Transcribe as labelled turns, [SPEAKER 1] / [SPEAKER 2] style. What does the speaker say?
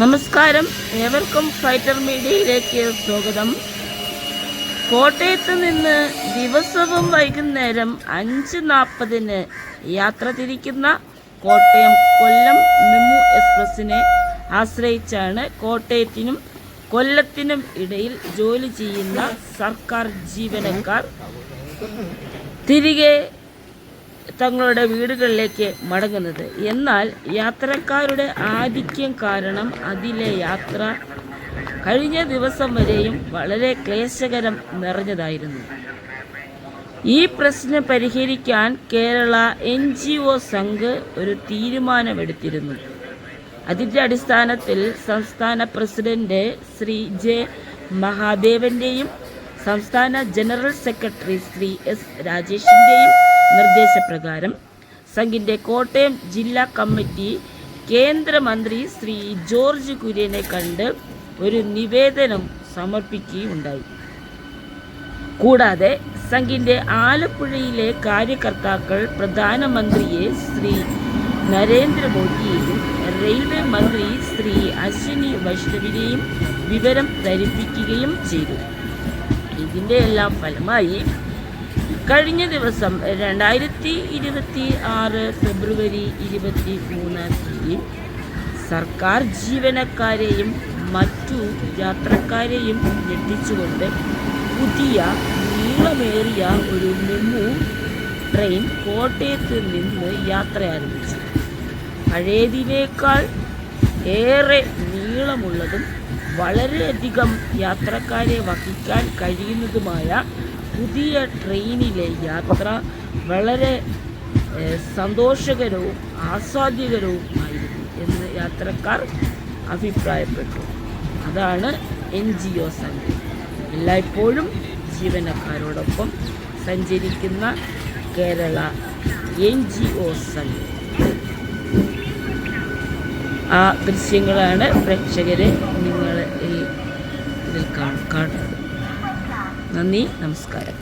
[SPEAKER 1] നമസ്കാരം, ഏവർക്കും ഫൈറ്റർ മീഡിയയിലേക്ക് സ്വാഗതം. കോട്ടയത്ത് നിന്ന് ദിവസവും വൈകുന്നേരം 5:40 യാത്ര തിരിക്കുന്ന കോട്ടയം കൊല്ലം മെമു എക്സ്പ്രസിനെ ആശ്രയിച്ചാണ് കോട്ടയത്തിനും കൊല്ലത്തിനും ഇടയിൽ ജോലി ചെയ്യുന്ന സർക്കാർ ജീവനക്കാർ തിരികെ തങ്ങളുടെ വീടുകളിലേക്ക് മടങ്ങുന്നത്. എന്നാൽ യാത്രക്കാരുടെ ആധിക്യം കാരണം അതിലെ യാത്ര കഴിഞ്ഞ ദിവസം വരെയും വളരെ ക്ലേശകരം നിറഞ്ഞതായിരുന്നു. ഈ പ്രശ്നം പരിഹരിക്കാൻ കേരള NGO സംഘ് ഒരു തീരുമാനമെടുത്തിരുന്നു. അതിൻ്റെ അടിസ്ഥാനത്തിൽ സംസ്ഥാന പ്രസിഡന്റ് ശ്രീ J. മഹാദേവൻ്റെയും സംസ്ഥാന ജനറൽ സെക്രട്ടറി ശ്രീ S. രാജേഷിൻ്റെയും നിർദ്ദേശപ്രകാരം സംഘിൻ്റെ കോട്ടയം ജില്ലാ കമ്മിറ്റി കേന്ദ്രമന്ത്രി ശ്രീ ജോർജ് കുര്യനെ കണ്ട് ഒരു നിവേദനം സമർപ്പിക്കുകയുണ്ടായി. കൂടാതെ സംഘിൻ്റെ ആലപ്പുഴയിലെ കാര്യകർത്താക്കൾ പ്രധാനമന്ത്രിയെ ശ്രീ നരേന്ദ്രമോദിയെയും റെയിൽവേ മന്ത്രി ശ്രീ അശ്വിനി വൈഷ്ണവിനെയും വിവരം ധരിപ്പിക്കുകയും ചെയ്തു. ഇതിൻ്റെ എല്ലാം ഫലമായി കഴിഞ്ഞ ദിവസം 2026 ഫെബ്രുവരി 23 സർക്കാർ ജീവനക്കാരെയും മറ്റു യാത്രക്കാരെയും ഞെട്ടിച്ചുകൊണ്ട് പുതിയ നീളമേറിയ ഒരു മെമു ട്രെയിൻ കോട്ടയത്ത് നിന്ന് യാത്ര ആരംഭിച്ചു. പഴയതിനേക്കാൾ ഏറെ നീളമുള്ളതും വളരെയധികം യാത്രക്കാരെ വഹിക്കാൻ കഴിയുന്നതുമായ പുതിയ ട്രെയിനിലെ യാത്ര വളരെ സന്തോഷകരവും ആസ്വാദ്യകരവും ആയിരുന്നു എന്ന് യാത്രക്കാർ അഭിപ്രായപ്പെട്ടു. അതാണ് NGO സംഘം. എല്ലായ്പ്പോഴും ജീവനക്കാരോടൊപ്പം സഞ്ചരിക്കുന്ന കേരള NGO സംഘം. ആ ദൃശ്യങ്ങളാണ് പ്രേക്ഷകരെ നിങ്ങൾ ഇതിൽ കാണുന്നത്. നന്ദി, നമസ്കാരം.